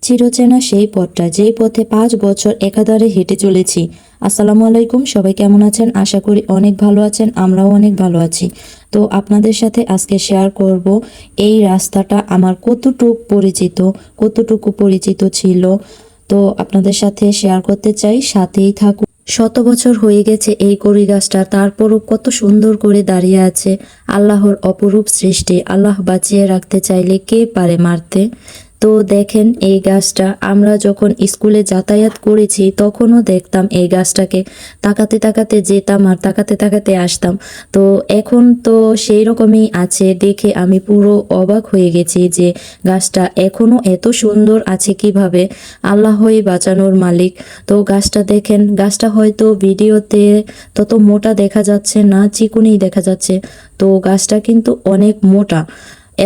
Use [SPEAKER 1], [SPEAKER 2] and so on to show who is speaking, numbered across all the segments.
[SPEAKER 1] চিরচেনা সেই পথটা, যেই পথে 5 বছর একাধারে হেঁটে চলেছি। আসসালামু আলাইকুম, সবাই কেমন আছেন? আশা করি অনেক ভালো আছেন, আমরাও অনেক ভালো আছি। তো আপনাদের সাথে আজকে শেয়ার করব এই রাস্তাটা আমার কতটুকু পরিচিত ছিল। তো আপনাদের সাথে শেয়ার করতে চাই, সাথেই থাকুন। শত বছর হয়ে গেছে এই কড়ই গাছটা, তারপরও কত সুন্দর করে দাঁড়িয়ে আছে। আল্লাহর অপরূপ সৃষ্টি, আল্লাহ বাঁচিয়ে রাখতে চাইলে কে পারে মারতে। তো দেখেন এই গাছটা, আমরা যখন স্কুলে যাতায়াত করেছি তখনও দেখতাম এই গাছটাকে, তাকাতে তাকাতে যেতাম আর তাকাতে তাকাতে আসতাম। তো এখন তো সেই রকমই আছে, দেখে আমি পুরো অবাক হয়ে গেছি যে গাছটা এখনো এত সুন্দর আছে কিভাবে। আল্লাহই বাঁচানোর মালিক। তো গাছটা দেখেন, গাছটা হয়তো ভিডিওতে তত মোটা দেখা যাচ্ছে না, চিকুনি দেখা যাচ্ছে। তো গাছটা কিন্তু অনেক মোটা,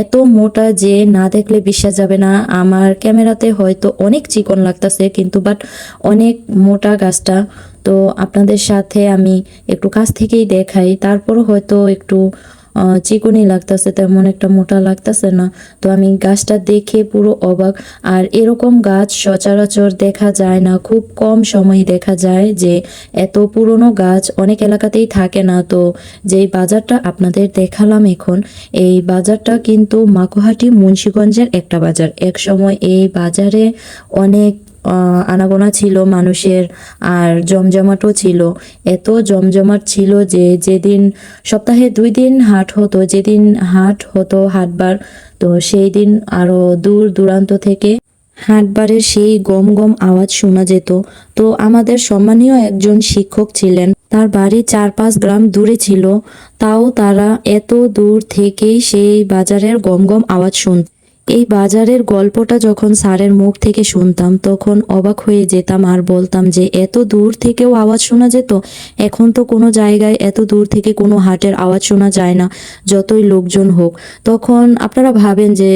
[SPEAKER 1] এত মোটা যে না দেখলে বিশ্বাস যাবে না। আমার ক্যামেরাতে হয়তো অনেক চিকন লাগতেছে, কিন্তু বাট অনেক মোটা গাছটা। তো আপনাদের সাথে আমি একটু কাছ থেকেই দেখাই, তারপরও হয়তো একটু চিকনি লাগতেছে, তেমন একটা মোটা লাগতেছে না। তো আমি গাছটা দেখে পুরো অবাক। আর এরকম গাছ সচরাচর দেখা যায় না, খুব কম সময় দেখা যায় যে এত পুরনো গাছ অনেক এলাকাতেই থাকে না। তো যেই বাজারটা আপনাদের দেখালাম এখন, এই বাজারটা কিন্তু মাকুহাটি মুন্সিগঞ্জের একটা বাজার। এক সময় এই বাজারে অনেক আনাগোনা ছিল মানুষের, আর জমজমাটও ছিল। এত জমজমাট ছিল যে যেদিন সপ্তাহে 2 দিন হাট হতো, যেদিন হাট হতো হাটবার, তো সেই দিন আরো দূর দূরান্ত থেকে হাটবারের সেই গম গম আওয়াজ শোনা যেত। তো আমাদের সম্মানীয় একজন শিক্ষক ছিলেন, তার বাড়ি 4-5 গ্রাম দূরে ছিল, তাও তারা এত দূর থেকেই সেই বাজারের গম গম আওয়াজ শুনত। এই বাজারের গল্পটা যখন স্যারের মুখ থেকে শুনতাম তখন অবাক হয়ে যেতাম আর বলতাম যে এত দূর থেকেও আওয়াজ শোনা যেত। এখন তো কোনো জায়গায় এত দূর থেকে কোনো হাটের আওয়াজ শোনা যায় না, যতই লোকজন হোক। তখন আপনারা ভাবেন যে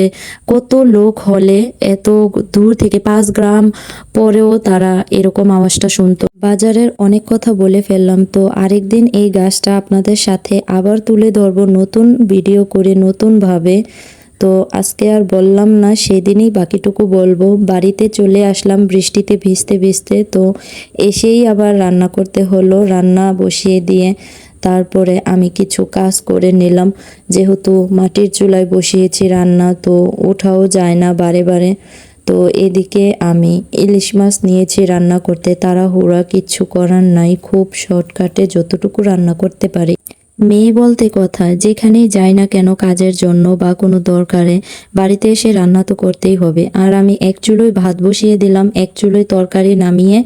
[SPEAKER 1] কত লোক হলে এত দূর থেকে 5 গ্রাম পরেও তারা এরকম আওয়াজটা শুনতো। বাজারের অনেক কথা বলে ফেললাম, তো আরেকদিন এই গাছটা আপনাদের সাথে আবার তুলে ধরবো নতুন ভিডিও করে নতুনভাবে। তো আজকে আর বললাম না, সেদিনই বাকিটুকু বলবো। বাড়িতে চলে আসলাম বৃষ্টিতে ভিজতে ভিজতে, তো এসেই আবার রান্না করতে হলো। রান্না বসিয়ে দিয়ে তারপরে আমি কিছু কাজ করে নিলাম, যেহেতু মাটির চুলায় বসিয়েছি রান্না, তো ওঠাও যায় না বারে বারে। তো এদিকে আমি ইলিশ মাছ নিয়েছি রান্না করতে, তাড়াহুড়া কিচ্ছু করার নাই, খুব শর্টকাটে যতটুকু রান্না করতে পারি। মেয়ে বলতে কথা, যেখানেই যাই না কেন কাজের জন্য বা কোনো দরকারে, বাড়িতে এসে রান্না তো করতেই হবে। আর আমি এক চুলোয় ভাত বসিয়ে দিলাম, এক চুলোয় তরকারি নামিয়ে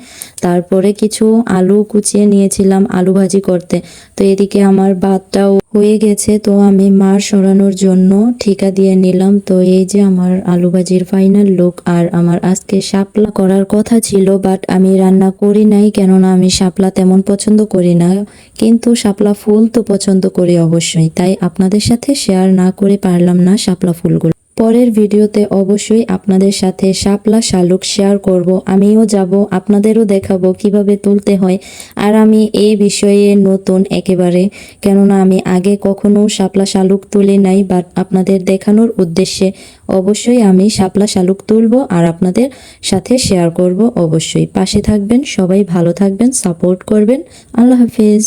[SPEAKER 1] তারপরে কিছু আলু কুচিয়ে নিয়েছিলাম আলু ভাজি করতে। তো এদিকে আমার ভাতটাও হয়ে গেছে, তো আমি মার সরানোর জন্য ঠিকা দিয়ে নিলাম। তো এই যে আমার আলু ভাজির ফাইনাল লুক। আর আমার আজকে শাপলা করার কথা ছিল, বাট আমি রান্না করি নাই, কেননা আমি শাপলা তেমন পছন্দ করি না, কিন্তু শাপলা ফুল তো পছন্দ করি অবশ্যই। তাই আপনাদের সাথে শেয়ার না করে পারলাম না শাপলা ফুলগুলো। পরের ভিডিওতে অবশ্যই আপনাদের সাথে শাপলা শালুক শেয়ার করব, আমিও যাব, আপনাদেরও দেখাবো কিভাবে তুলতে হয়। আর আমি এই বিষয়ে নতুন একেবারে, কেননা আমি আগে কখনো শাপলা শালুক তুলি নাই, বাট আপনাদের দেখানোর উদ্দেশ্যে অবশ্যই আমি শাপলা শালুক তুলবো আর আপনাদের সাথে শেয়ার করব। অবশ্যই পাশে থাকবেন, সবাই ভালো থাকবেন, সাপোর্ট করবেন। আল্লাহ হাফেজ।